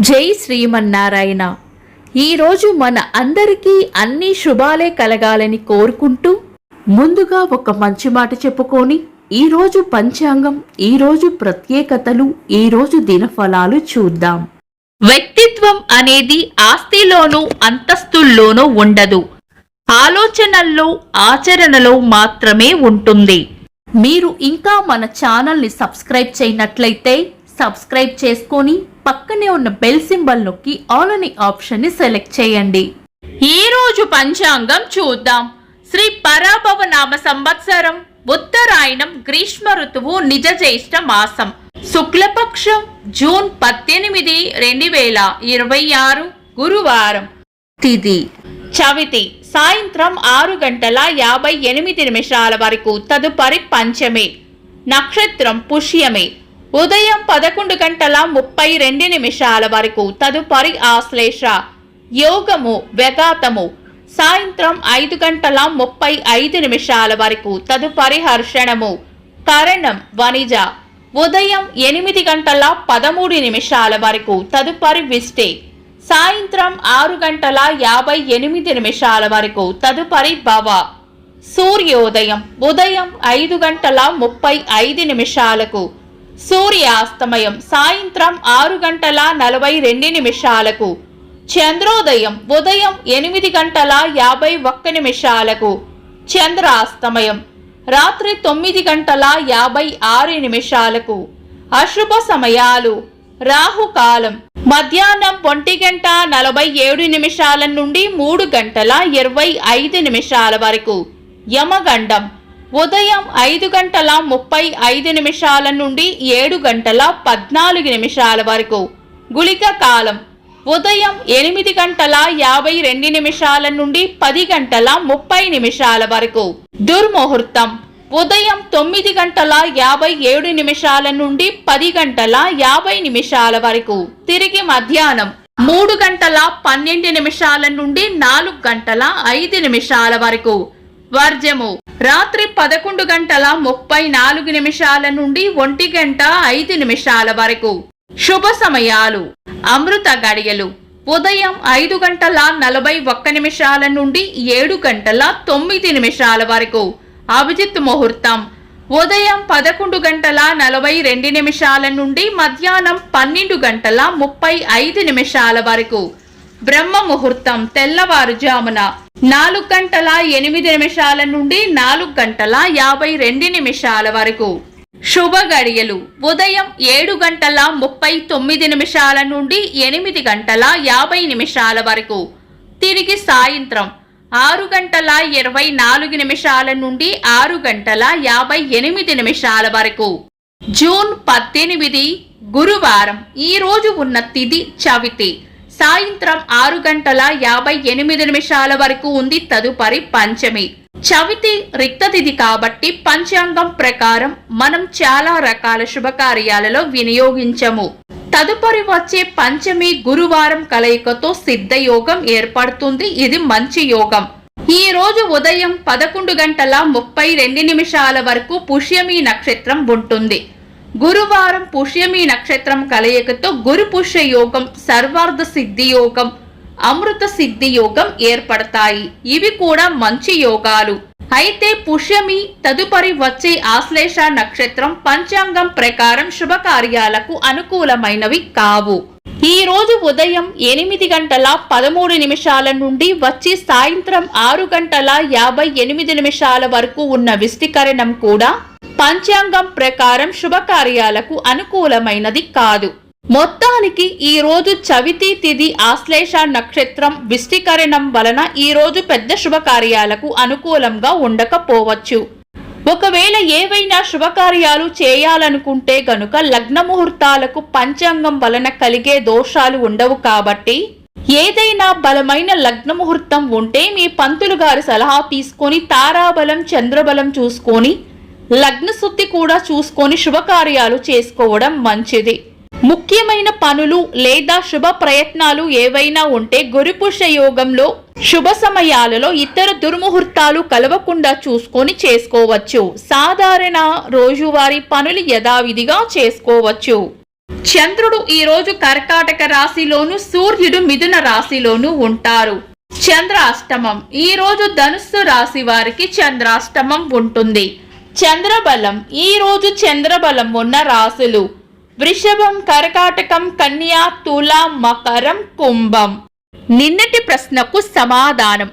జై శ్రీమన్నారాయణ. ఈరోజు మన అందరికీ అన్ని శుభాలే కలగాలని కోరుకుంటూ ముందుగా ఒక మంచి మాట చెప్పుకొని ఈరోజు పంచాంగం, ఈరోజు ప్రత్యేకతలు, ఈరోజు దినఫలాలు చూద్దాం. వ్యక్తిత్వం అనేది ఆస్తిలోనూ అంతస్తుల్లోనూ ఉండదు, ఆలోచనల్లో ఆచరణలో మాత్రమే ఉంటుంది. మీరు ఇంకా మన ఛానల్ని సబ్స్క్రైబ్ చేయనట్లయితే సబ్స్క్రైబ్ చేసుకొని పక్కనే ఉన్న బెల్ సింబల్ నొక్కి ఆల్ అనే ఆప్షన్ ని సెలెక్ట్ చేయండి. ఈ రోజు పంచాంగం చూద్దాం. శ్రీ పరాభవ నామ సంవత్సరం, ఉత్తరాయణం, గ్రీష్మ ఋతువు, నిజ జ్యేష్ఠ మాసం, శుక్లపక్షం, జూన్ 18, 2026, గురువారం. తిథి చవితి, సాయంత్రం 6:58 వరకు, తదుపరి పంచమి. నక్షత్రం పుష్యమి, ఉదయం 11:32 వరకు, తదుపరి ఆశ్లేష. యోగము వ్యగాతము, సాయంత్రం 5:35 వరకు, తదుపరి హర్షణము. కరణం వనిజ, ఉదయం 8:13 వరకు, తదుపరి విష్టి. సాయంత్రం 6:58 వరకు, తదుపరి భవ. సూర్యోదయం ఉదయం 5:35, సూర్యాస్తమయం సాయంత్రం 6:42. చంద్రోదయం ఉదయం 8:51, చంద్రాస్తమయం రాత్రి 9:56. అశుభ సమయాలు: రాహుకాలం మధ్యాహ్నం 1:47 నుండి 3:25 వరకు. యమగండం ఉదయం 5:35 నుండి 7:14 వరకు. గుళిక కాలం ఉదయం 8:52 నుండి 10:30 వరకు. దుర్ముహూర్తం ఉదయం 9:57 నుండి 10:50 వరకు. తిరిగి మధ్యాహ్నం 3:12 నుండి 4:05 వరకు. వర్జము రాత్రి 11:34 నుండి 1:05 వరకు. శుభ సమయాలు: అమృత గడియలు ఉదయం 5:41 నుండి 7:09 వరకు. అభిజిత్ ముహూర్తం ఉదయం 11:42 నుండి మధ్యాహ్నం 12:35 వరకు. బ్రహ్మ ముహూర్తం తెల్లవారుజామున 4:08 నుండి 4:52 వరకు. శుభ గడియలు ఉదయం 7:39 నుండి 8:50 వరకు. తిరిగి సాయంత్రం 6:24 నుండి 6:58 వరకు. జూన్ 18, గురువారం. ఈ రోజు ఉన్న తిథి చవితి, సాయంత్రం 6:58 వరకు ఉంది, తదుపరి పంచమి. చవితి రిక్త తిథి కాబట్టి పంచాంగం ప్రకారం మనం చాలా రకాల శుభకార్యాలలో వినియోగించము. తదుపరి వచ్చే పంచమి గురువారం కలయికతో సిద్ధయోగం ఏర్పడుతుంది. ఇది మంచి యోగం. ఈ రోజు ఉదయం 11:32 వరకు పుష్యమి నక్షత్రం ఉంటుంది. గురువారం పుష్యమి నక్షత్రం కలయికతో గురు పుష్య యోగం, సర్వార్థ సిద్ధి యోగం, అమృత సిద్ధి యోగం ఏర్పడతాయి. ఇవి కూడా మంచి యోగాలు. అయితే పుష్యమి తదుపరి వచ్చే ఆశ్లేష నక్షత్రం పంచాంగం ప్రకారం శుభకార్యాలకు అనుకూలమైనవి కావు. ఈ రోజు ఉదయం 8:13 నుండి వచ్చి సాయంత్రం 6:58 వరకు ఉన్న విష్టికరణం కూడా పంచాంగం ప్రకారం శుభకార్యాలకు అనుకూలమైనది కాదు. మొత్తానికి ఈ రోజు చవితి తిథి, ఆశ్లేష నక్షత్రం, విష్టికరణం వలన ఈ రోజు పెద్ద శుభకార్యాలకు అనుకూలంగా ఉండకపోవచ్చు. ఒకవేళ ఏవైనా శుభకార్యాలు చేయాలనుకుంటే గనుక లగ్న ముహూర్తాలకు పంచాంగం వలన కలిగే దోషాలు ఉండవు. కాబట్టి ఏదైనా బలమైన లగ్న ముహూర్తం ఉంటే మీ పంతులు గారి సలహా తీసుకొని తారాబలం, చంద్రబలం చూసుకొని, లగ్న శుద్ధి కూడా చూసుకొని శుభకార్యాలు చేసుకోవడం మంచిది. ముఖ్యమైన పనులు లేదా శుభ ప్రయత్నాలు ఏవైనా ఉంటే గురుపుష్య యోగంలో శుభ సమయాలలో ఇతర దుర్ముహూర్తాలు కలవకుండా చూసుకొని చేసుకోవచ్చు. సాధారణ రోజువారీ పనులు యథావిధిగా చేసుకోవచ్చు. చంద్రుడు ఈ రోజు కర్కాటక రాశిలోను, సూర్యుడు మిథున రాశిలోను ఉంటారు. చంద్రాష్టమం ఈ రోజు ధనుస్సు రాశి వారికి చంద్రాష్టమం ఉంటుంది. చంద్రబలం ఈ రోజు చంద్రబలం ఉన్న రాశులు వృషభం, కర్కాటకం, కన్యా, తుల, మకరం, కుంభం. నిన్నటి ప్రశ్నకు సమాధానం.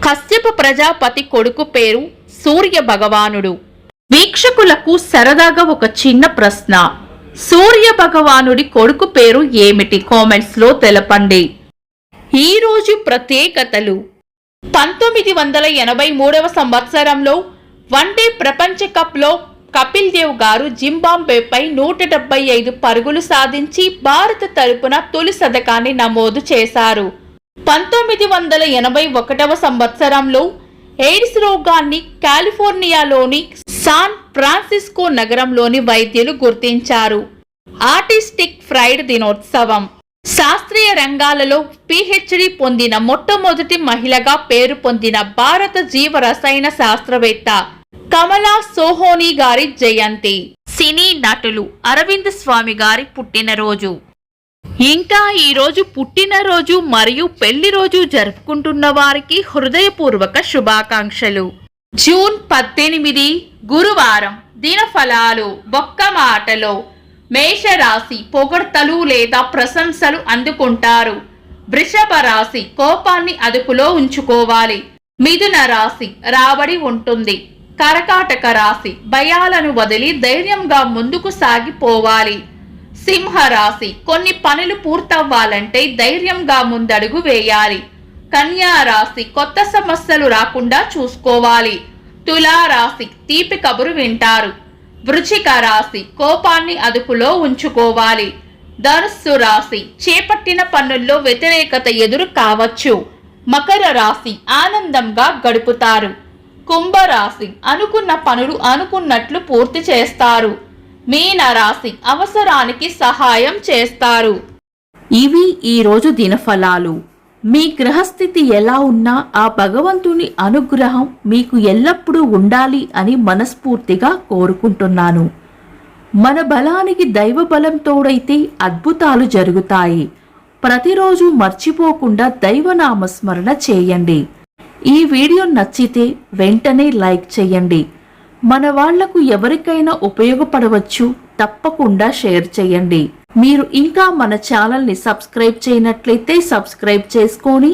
కశ్యప ప్రజాపతి కొడుకు పేరు సూర్య భగవానుడు. వీక్షకులకు సరదాగా ఒక చిన్న ప్రశ్న. సూర్య భగవానుడి కొడుకు పేరు ఏమిటి? కామెంట్స్ లో తెలపండి. ఈ రోజు ప్రత్యేకతలు. 1983వ సంవత్సరంలో వన్డే ప్రపంచ కప్ లో కపిల్ దేవ్ గారు జింబాబ్వేపై 175 పరుగులు సాధించి భారత తరపున తొలి శతకాన్ని నమోదు చేశారు. 1981వ సంవత్సరంలో ఎయిడ్స్ రోగాన్ని కాలిఫోర్నియాలోని శాన్ ఫ్రాన్సిస్కో నగరంలోని వైద్యులు గుర్తించారు. ఆర్టిస్టిక్ ఫ్రైడ్ దినోత్సవం. శాస్త్రీయ రంగాలలో పిహెచ్డి పొందిన మొట్టమొదటి మహిళగా పేరు పొందిన భారత జీవ రసాయన శాస్త్రవేత్త కమలా సోహోని గారి జయంతి. సినీ నటులు అరవింద్ స్వామి గారి పుట్టినరోజు. ఇంకా ఈ రోజు పుట్టినరోజు మరియు పెళ్లి రోజు జరుపుకుంటున్న వారికి హృదయపూర్వక శుభాకాంక్షలు. జూన్ 18 గురువారం. దినఫలాలు. బొక్క మాటలో మేషరాశి పొగడ్తలు లేదా ప్రశంసలు అందుకుంటారు. వృషభ రాశి కోపాన్ని అదుపులో ఉంచుకోవాలి. మిథున రాశి రాబడి ఉంటుంది. కర్కాటక రాశి భయాలను వదిలి ధైర్యంగా ముందుకు సాగిపోవాలి. సింహరాశి కొన్ని పనులు పూర్తవ్వాలంటే ధైర్యంగా ముందడుగు వేయాలి. కన్యా రాశి కొత్త సమస్యలు రాకుండా చూసుకోవాలి. తులారాశి తీపి కబురు వింటారు. వృశ్చిక రాశి కోపాన్ని అదుపులో ఉంచుకోవాలి. ధనుస్సు రాశి చేపట్టిన పనుల్లో వ్యతిరేకత ఎదురు కావచ్చు. మకర రాశి ఆనందంగా గడుపుతారు. కుంభరాశి అనుకున్న పనులు అనుకున్నట్లు పూర్తి చేస్తారు. మీన రాశి అవసరానికి సహాయం చేస్తారు. ఇవి ఈరోజు దినఫలాలు. మీ గ్రహస్థితి ఎలా ఉన్నా ఆ భగవంతుని అనుగ్రహం మీకు ఎల్లప్పుడూ ఉండాలి అని మనస్ఫూర్తిగా కోరుకుంటున్నాను. మన బలానికి దైవ బలం తోడైతే అద్భుతాలు జరుగుతాయి. ప్రతిరోజు మర్చిపోకుండా దైవనామస్మరణ చేయండి. ఈ వీడియో నచ్చితే వెంటనే లైక్ చేయండి. మన వాళ్లకు ఎవరికైనా ఉపయోగపడవచ్చు. తప్పకుండా షేర్ చేయండి. మీరు ఇంకా మన ఛానల్ని సబ్స్క్రైబ్ చేయనట్లయితే సబ్స్క్రైబ్ చేసుకొని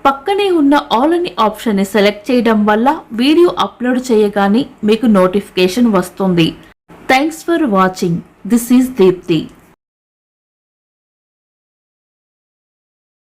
పక్కనే ఉన్న ఆల్ అని ఆప్షన్ని సెలెక్ట్ చేయడం వల్ల వీడియో అప్లోడ్ చేయగానే మీకు నోటిఫికేషన్ వస్తుంది. Thanks for watching. This is Deepti.